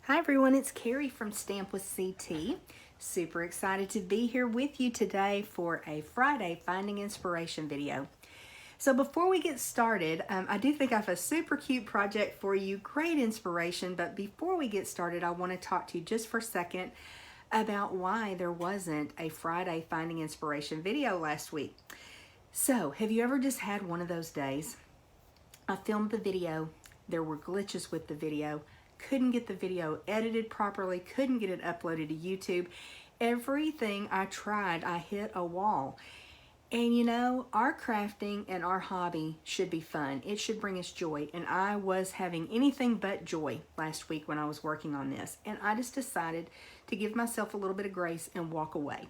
Hi everyone, it's Carrie from Stamp with CT. Super excited to be here with you today for a Friday Finding Inspiration video. So before we get started, I do think I have a super cute project for you, great inspiration, but before we get started, I want to talk to you just for a second about why there wasn't a Friday Finding Inspiration video last week. So, have you ever just had one of those days? I filmed the video, there were glitches with the video, couldn't get the video edited properly, couldn't get it uploaded to YouTube. Everything I tried, I hit a wall. And you know, our crafting and our hobby should be fun. It should bring us joy. And I was having anything but joy last week when I was working on this. And I just decided to give myself a little bit of grace and walk away.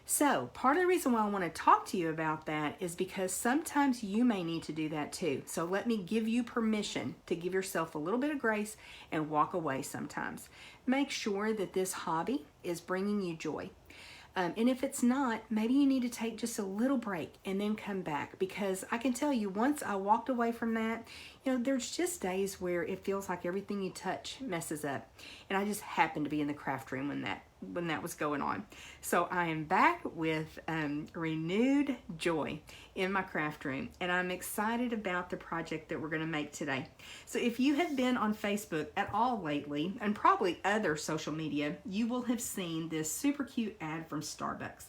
So part of the reason why I want to talk to you about that is because sometimes you may need to do that too. So let me give you permission to give yourself a little bit of grace and walk away sometimes. Make sure that this hobby is bringing you joy. And if it's not, maybe you need to take just a little break and then come back, because I can tell you, once I walked away from that, you know, there's just days where it feels like everything you touch messes up. And I just happened to be in the craft room when that was going on. So I am back with renewed joy in my craft room, and I'm excited about the project that we're going to make today. So if you have been on Facebook at all lately, and probably other social media, you will have seen this super cute ad from Starbucks.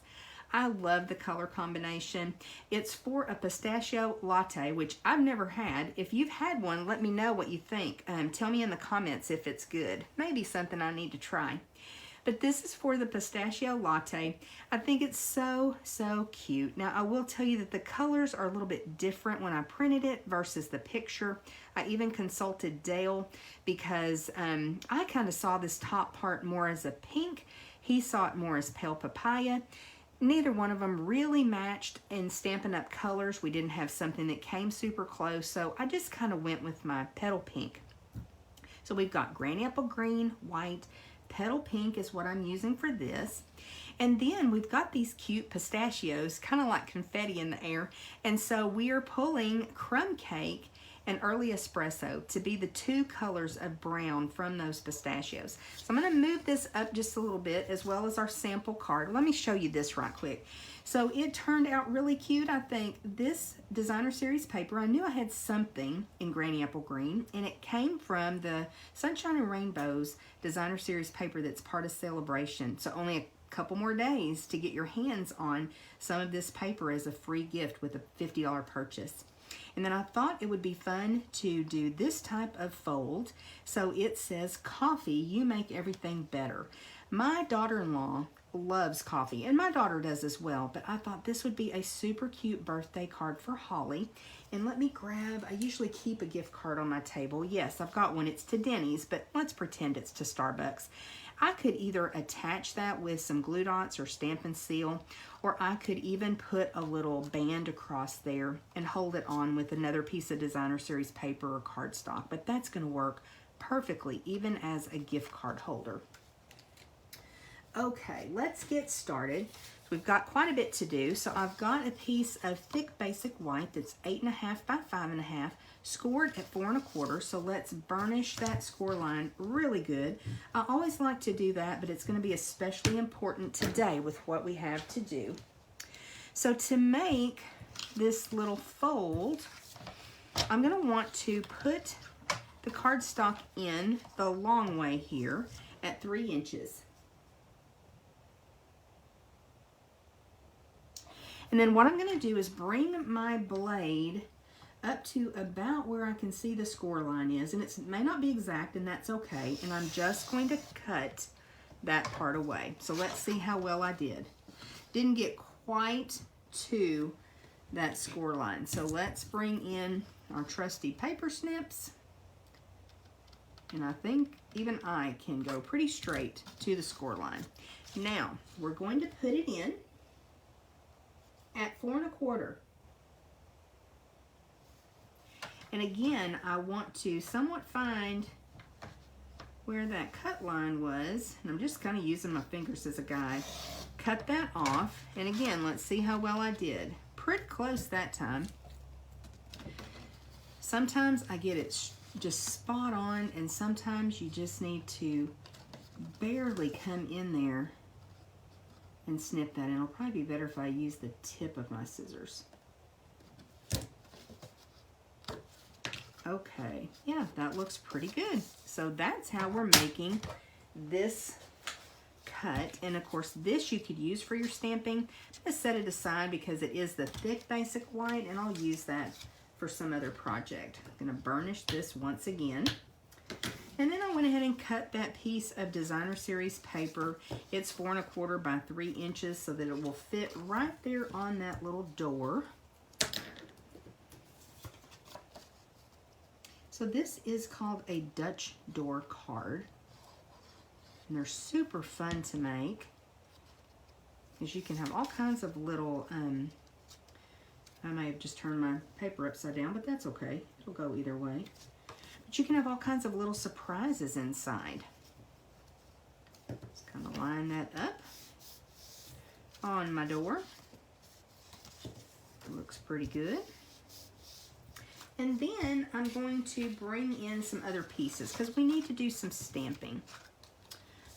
I love the color combination. It's for a pistachio latte, which I've never had. If you've had one, let me know what you think. Tell me in the comments if it's good. Maybe something I need to try. But this is for the pistachio latte. I think it's so cute. Now, I will tell you that the colors are a little bit different when I printed it versus the picture. I even consulted Dale because I kind of saw this top part more as a pink. He saw it more as pale papaya. Neither one of them really matched in Stampin' Up colors. We didn't have something that came super close, so I just kind of went with my petal pink. So we've got granny apple green, white, petal pink is what I'm using for this. And then we've got these cute pistachios, kind of like confetti in the air. And so we are pulling crumb cake and early espresso to be the two colors of brown from those pistachios. So I'm going to move this up just a little bit, as well as our sample card. Let me show you this right quick. So it turned out really cute. I think this designer series paper, I knew I had something in granny apple green, and it came from the Sunshine and Rainbows designer series paper that's part of Celebration. So only a couple more days to get your hands on some of this paper as a free gift with a $50 purchase. And then I thought it would be fun to do this type of fold. So it says, "Coffee, you make everything better." My daughter-in-law loves coffee, and my daughter does as well, but I thought this would be a super cute birthday card for Holly. And let me grab, I usually keep a gift card on my table. Yes, I've got one. It's to Denny's, but let's pretend it's to Starbucks. I could either attach that with some glue dots or Stampin' Seal, or I could even put a little band across there and hold it on with another piece of designer series paper or cardstock. But that's going to work perfectly, even as a gift card holder. Okay, let's get started. We've got quite a bit to do. So I've got a piece of thick basic white that's 8.5 by 5.5, scored at 4 1/4. So let's burnish that score line really good. I always like to do that, but it's going to be especially important today with what we have to do. So to make this little fold, I'm going to want to put the cardstock in the long way here at 3 inches. And then what I'm going to do is bring my blade up to about where I can see the score line is. And it may not be exact, and that's okay. And I'm just going to cut that part away. So let's see how well I did. Didn't get quite to that score line. So let's bring in our trusty paper snips. And I think even I can go pretty straight to the score line. Now, we're going to put it in at 4 1/4. And again, I want to somewhat find where that cut line was, and I'm just kind of using my fingers as a guide. Cut that off, and again, let's see how well I did. Pretty close that time. Sometimes I get it just spot on, and sometimes you just need to barely come in there and snip that. And it'll probably be better if I use the tip of my scissors. Okay, yeah, that looks pretty good. So that's how we're making this cut. And of course, this you could use for your stamping. Just set it aside because it is the thick basic white, and I'll use that for some other project. I'm gonna burnish this once again. And then I went ahead and cut that piece of Designer Series paper. It's 4 1/4 by 3 inches so that it will fit right there on that little door. So this is called a Dutch door card. And they're super fun to make, because you can have all kinds of little, I may have just turned my paper upside down, but that's okay. It'll go either way. But you can have all kinds of little surprises inside. Just kind of line that up on my door. It looks pretty good. And then I'm going to bring in some other pieces because we need to do some stamping.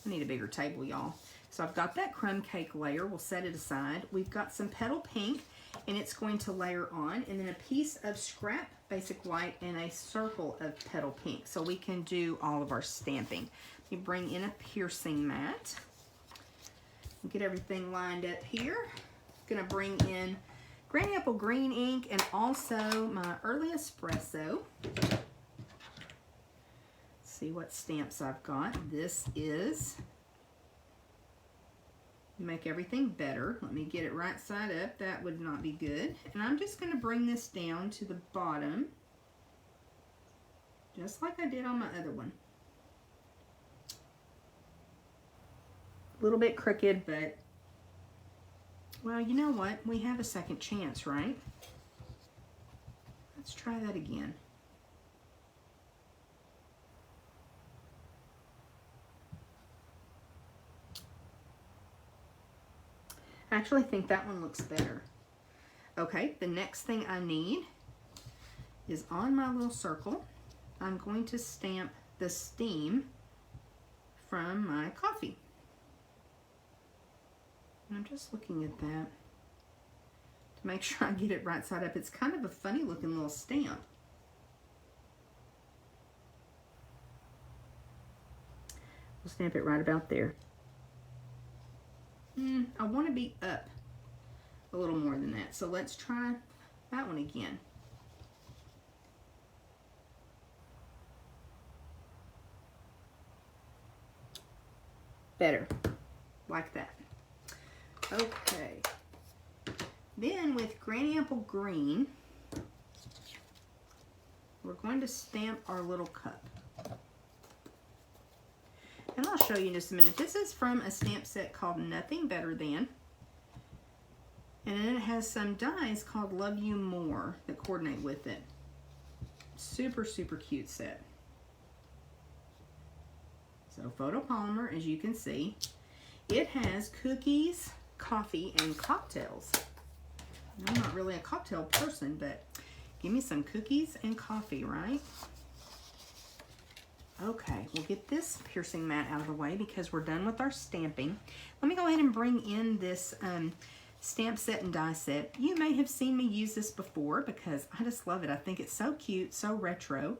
I need a bigger table, y'all. So I've got that crumb cake layer. We'll set it aside. We've got some petal pink, and it's going to layer on, and then a piece of scrap basic white and a circle of petal pink. So we can do all of our stamping. We bring in a piercing mat. Get everything lined up here. Gonna bring in Granny Apple Green ink and also my Early Espresso. See what stamps I've got. This is Make Everything Better. Let me get it right side up. That would not be good. And I'm just going to bring this down to the bottom, just like I did on my other one. A little bit crooked, but well, you know what? We have a second chance, right? Let's try that again. I actually think that one looks better. Okay, the next thing I need is on my little circle, I'm going to stamp the steam from my coffee. And I'm just looking at that to make sure I get it right side up. It's kind of a funny looking little stamp. We'll stamp it right about there. I want to be up a little more than that. So let's try that one again. Better. Like that. Okay. Then with Granny Apple Green, we're going to stamp our little cup. And I'll show you in just a minute. This is from a stamp set called Nothing Better Than. And then it has some dies called Love You More that coordinate with it. Super, super cute set. So photopolymer, as you can see, it has cookies, coffee, and cocktails. I'm not really a cocktail person, but give me some cookies and coffee, right? Okay, we'll get this piercing mat out of the way because we're done with our stamping. Let me go ahead and bring in this stamp set and die set. You may have seen me use this before because I just love it. I think it's so cute, so retro.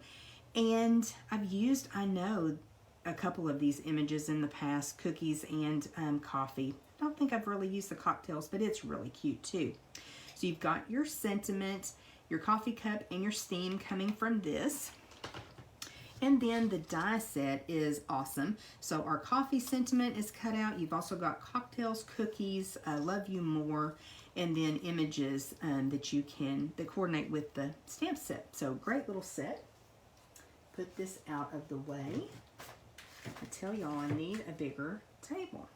And I've used, I know, a couple of these images in the past, cookies and coffee. I don't think I've really used the cocktails, but it's really cute too. So you've got your sentiment, your coffee cup, and your steam coming from this. And then the die set is awesome. So our coffee sentiment is cut out. You've also got cocktails, cookies, Love You More, and then images that coordinate with the stamp set. So great little set. Put this out of the way. I tell y'all I need a bigger table.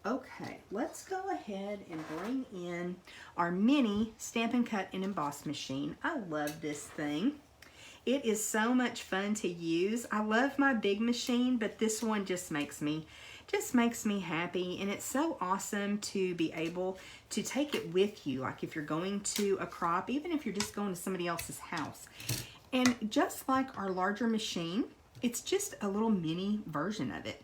Okay, let's go ahead and bring in our mini Stampin' Cut and Emboss machine. I love this thing. It is so much fun to use. I love my big machine, but this one just makes me happy, and it's so awesome to be able to take it with you, like if you're going to a crop, even if you're just going to somebody else's house. And just like our larger machine, it's just a little mini version of it.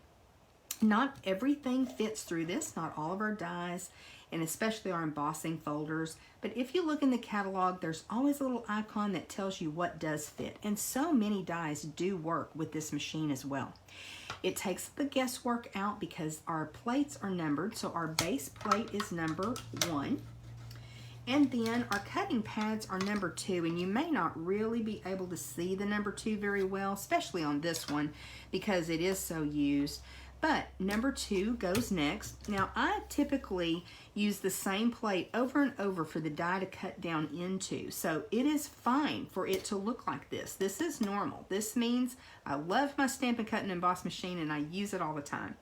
Not everything fits through this, not all of our dies, and especially our embossing folders. But if you look in the catalog, there's always a little icon that tells you what does fit. And so many dies do work with this machine as well. It takes the guesswork out because our plates are numbered. So our base plate is number 1. And then our cutting pads are number 2, and you may not really be able to see the number 2 very well, especially on this one because it is so used. But number 2 goes next. Now I typically use the same plate over and over for the die to cut down into. So it is fine for it to look like this. This is normal. This means I love my Stampin' Cut and Emboss machine and I use it all the time.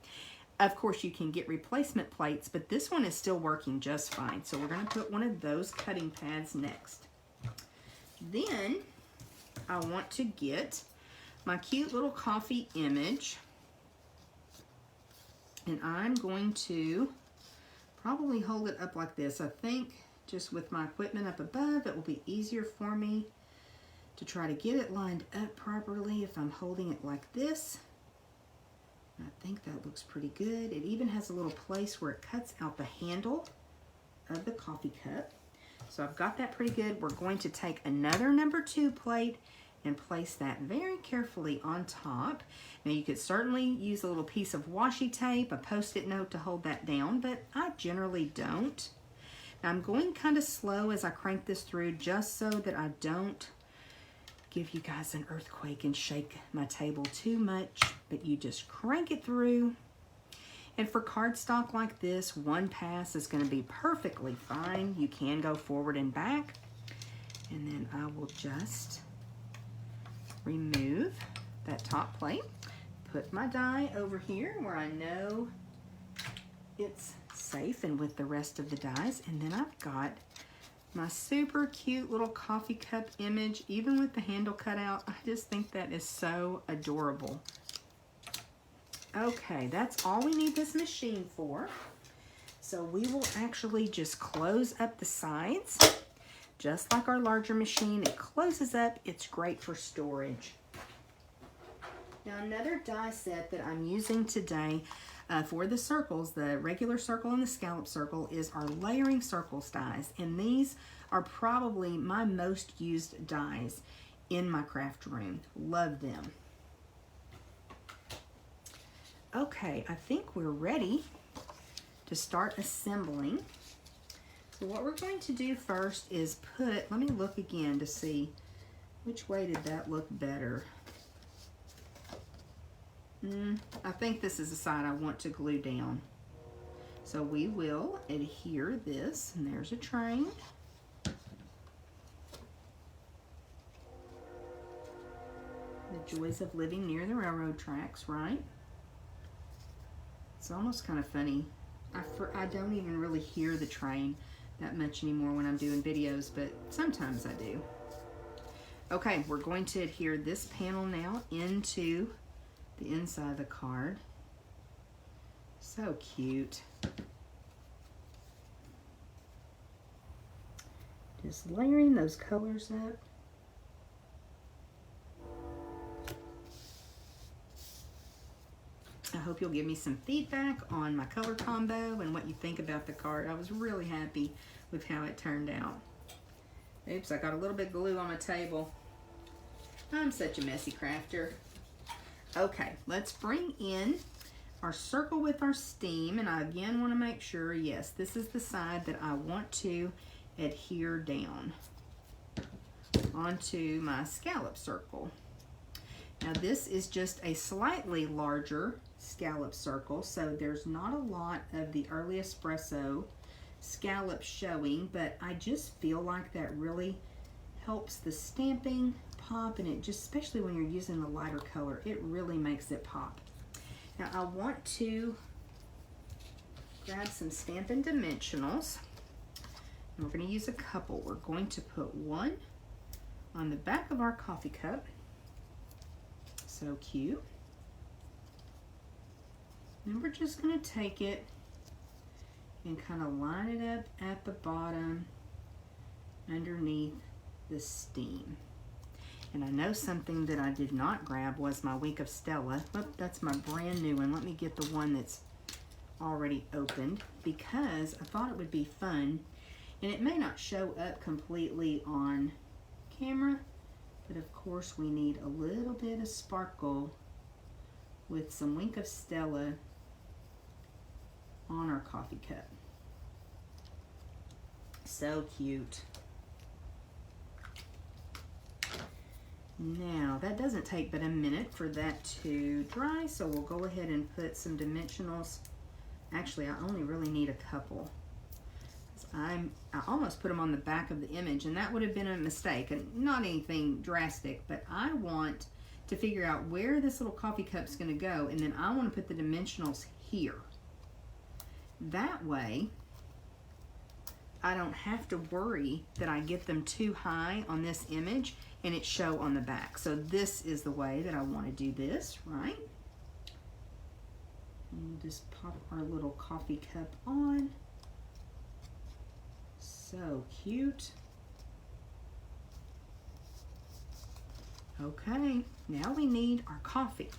Of course, you can get replacement plates, but this one is still working just fine. So we're going to put one of those cutting pads next. Then I want to get my cute little coffee image. And I'm going to probably hold it up like this. I think just with my equipment up above, it will be easier for me to try to get it lined up properly if I'm holding it like this. I think that looks pretty good. It even has a little place where it cuts out the handle of the coffee cup. So I've got that pretty good. We're going to take another number 2 plate and place that very carefully on top. Now you could certainly use a little piece of washi tape, a post-it note to hold that down, but I generally don't. Now I'm going kind of slow as I crank this through just so that I don't give you guys an earthquake and shake my table too much, but you just crank it through. And for cardstock like this, one pass is going to be perfectly fine. You can go forward and back. And then I will just remove that top plate, put my die over here where I know it's safe and with the rest of the dies, and then I've got my super cute little coffee cup image, even with the handle cut out. I just think that is so adorable. Okay, that's all we need this machine for. So we will actually just close up the sides. Just like our larger machine, it closes up. It's great for storage. Now another die set that I'm using today for the circles, the regular circle and the scallop circle, is our layering circles dies. And these are probably my most used dies in my craft room. Love them. Okay, I think we're ready to start assembling. So what we're going to do first is let me look again to see which way did that look better. I think this is the side I want to glue down. So we will adhere this, and there's a train. The joys of living near the railroad tracks, right? It's almost kind of funny. I don't even really hear the train that much anymore when I'm doing videos, but sometimes I do. Okay, we're going to adhere this panel now into the inside of the card. So cute. Just layering those colors up. I hope you'll give me some feedback on my color combo and what you think about the card. I was really happy with how it turned out. Oops, I got a little bit of glue on my table. I'm such a messy crafter. Okay, let's bring in our circle with our steam, and I again want to make sure, yes, this is the side that I want to adhere down onto my scallop circle. Now this is just a slightly larger scallop circle, so there's not a lot of the early espresso scallop showing, but I just feel like that really helps the stamping pop, and it just, especially when you're using the lighter color, it really makes it pop. Now I want to grab some Stampin Dimensionals, and we're going to use a couple. We're going to put one on the back of our coffee cup. So cute. And we're just going to take it and kind of line it up at the bottom underneath the steam. And I know something that I did not grab was my Wink of Stella. Oh, that's my brand new one. Let me get the one that's already opened because I thought it would be fun. And it may not show up completely on camera, but of course we need a little bit of sparkle with some Wink of Stella on our coffee cup. So cute. Now, that doesn't take but a minute for that to dry, so we'll go ahead and put some dimensionals. Actually, I only really need a couple. I almost put them on the back of the image, and that would have been a mistake, and not anything drastic, but I want to figure out where this little coffee cup's going to go, and then I want to put the dimensionals here. That way, I don't have to worry that I get them too high on this image and it show on the back. So this is the way that I want to do this, right? And just pop our little coffee cup on. So cute. Okay, now we need our coffee.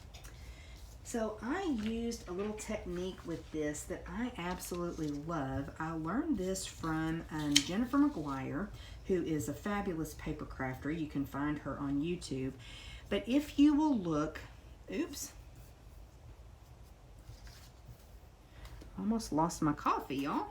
So I used a little technique with this that I absolutely love. I learned this from Jennifer McGuire, who is a fabulous paper crafter. You can find her on YouTube. But if you will look, oops, almost lost my coffee, y'all.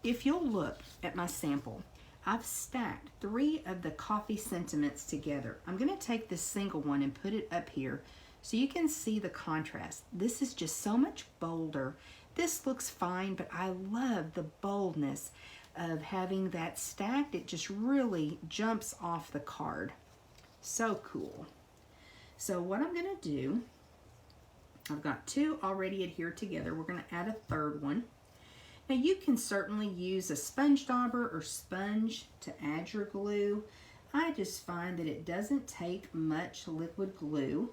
If you'll look at my sample, I've stacked 3 of the coffee sentiments together. I'm going to take this single one and put it up here so you can see the contrast. This is just so much bolder. This looks fine, but I love the boldness of having that stacked. It just really jumps off the card. So cool. So what I'm going to do, I've got 2 already adhered together. We're going to add a 3rd one. Now you can certainly use a sponge dauber or sponge to add your glue. I just find that it doesn't take much liquid glue.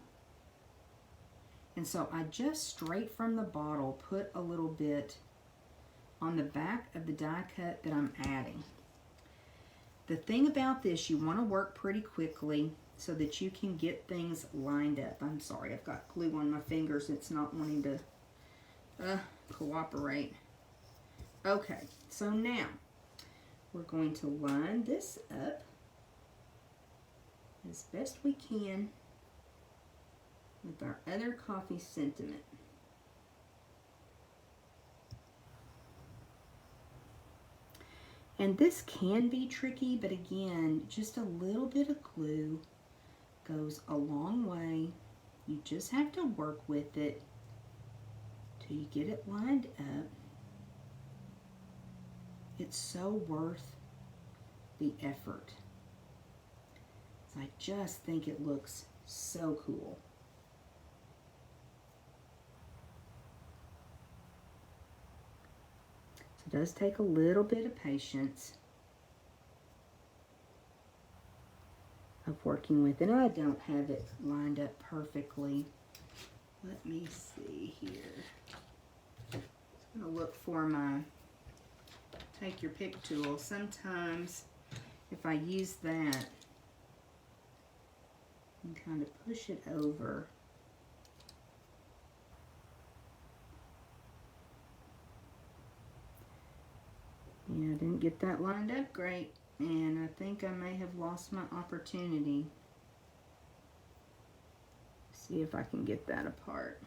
And so I just straight from the bottle put a little bit on the back of the die cut that I'm adding. The thing about this, you want to work pretty quickly so that you can get things lined up. I'm sorry, I've got glue on my fingers. It's not wanting to cooperate. Okay, so now we're going to line this up as best we can with our other coffee sentiment. And this can be tricky, but again, just a little bit of glue goes a long way. You just have to work with it till you get it lined up. It's so worth the effort. I just think it looks so cool. It does take a little bit of patience of working with it. I don't have it lined up perfectly. Let me see here. I'm going to look for my take your pick tool. Sometimes if I use that and kind of push it over, yeah, I didn't get that lined up great, and I think I may have lost my opportunity. See if I can get that apart.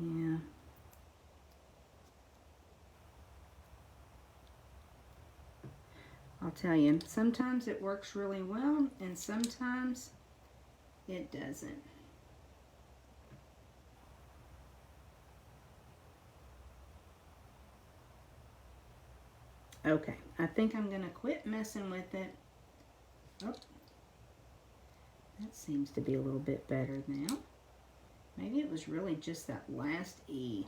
Yeah. I'll tell you, sometimes it works really well and sometimes it doesn't. Okay, I think I'm going to quit messing with it. Oh, that seems to be a little bit better now. Maybe it was really just that last E.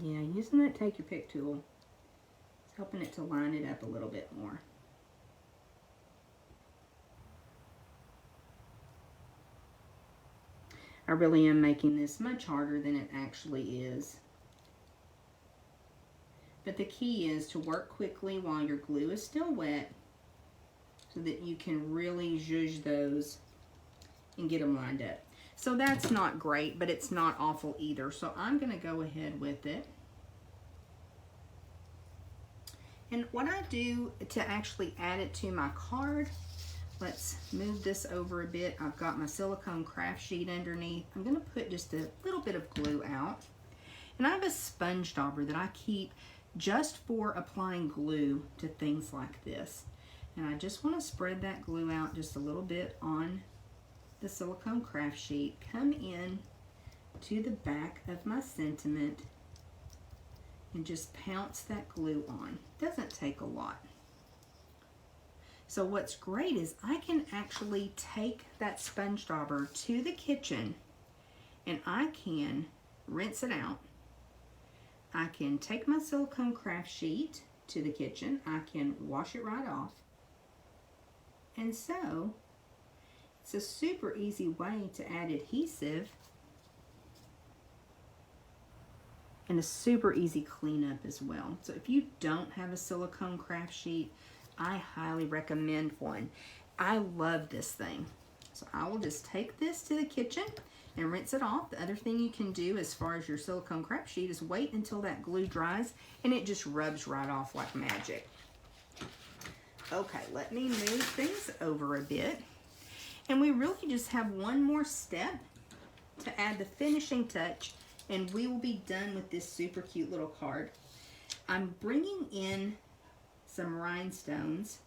Yeah, using that take your pick tool, it's helping it to line it up a little bit more. I really am making this much harder than it actually is. But the key is to work quickly while your glue is still wet so that you can really zhuzh those and get them lined up. So that's not great, but it's not awful either. So I'm going to go ahead with it. And what I do to actually add it to my card, let's move this over a bit. I've got my silicone craft sheet underneath. I'm going to put just a little bit of glue out. And I have a sponge dauber that I keep just for applying glue to things like this. And I just want to spread that glue out just a little bit on the silicone craft sheet, come in to the back of my sentiment, and just pounce that glue on. Doesn't take a lot. So what's great is I can actually take that sponge dauber to the kitchen and I can rinse it out. I can take my silicone craft sheet to the kitchen. I can wash it right off. And so it's a super easy way to add adhesive and a super easy cleanup as well. So if you don't have a silicone craft sheet, I highly recommend one. I love this thing. So I will just take this to the kitchen and rinse it off. The other thing you can do as far as your silicone craft sheet is wait until that glue dries and it just rubs right off like magic. Okay, let me move things over a bit. And we really just have one more step to add the finishing touch, and we will be done with this super cute little card. I'm bringing in some rhinestones,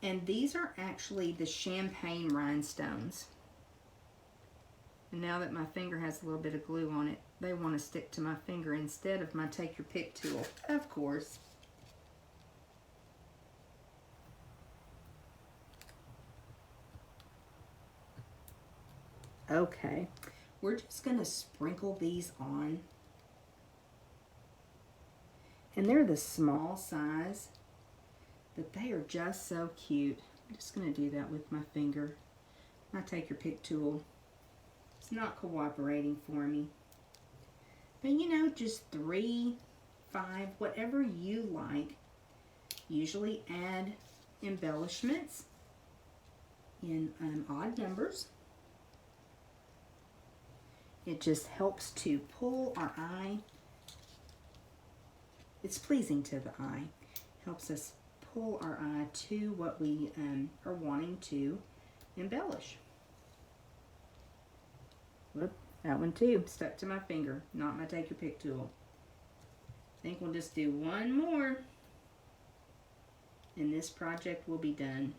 and these are actually the champagne rhinestones. And now that my finger has a little bit of glue on it, they want to stick to my finger instead of my take your pick tool, of course. Okay, we're just going to sprinkle these on. And they're the small size, but they are just so cute. I'm just going to do that with my finger. My take your pick tool. It's not cooperating for me. But you know, just 3, 5, whatever you like. Usually add embellishments in odd numbers. It just helps to pull our eye. It's pleasing to the eye. Helps us pull our eye to what we are wanting to embellish. Whoop, that one too stuck to my finger, not my take your pick tool. I think we'll just do one more and this project will be done.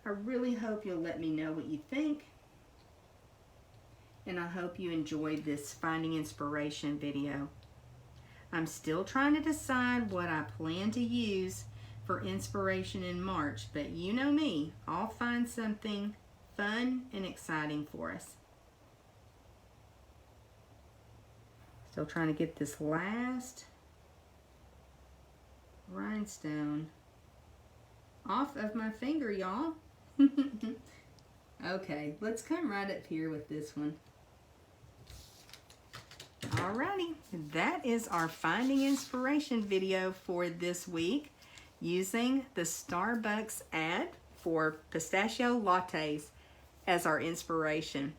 I really hope you'll let me know what you think. And I hope you enjoyed this Finding Inspiration video. I'm still trying to decide what I plan to use for inspiration in March, but you know me, I'll find something fun and exciting for us. Still trying to get this last rhinestone off of my finger, y'all. Okay, let's come right up here with this one. Alrighty, that is our Finding Inspiration video for this week using the Starbucks ad for pistachio lattes as our inspiration.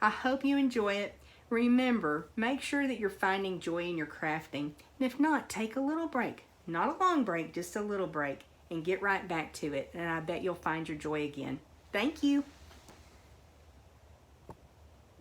I hope you enjoy it. Remember, make sure that you're finding joy in your crafting. And if not, take a little break. Not a long break, just a little break. And get right back to it. And I bet you'll find your joy again. Thank you.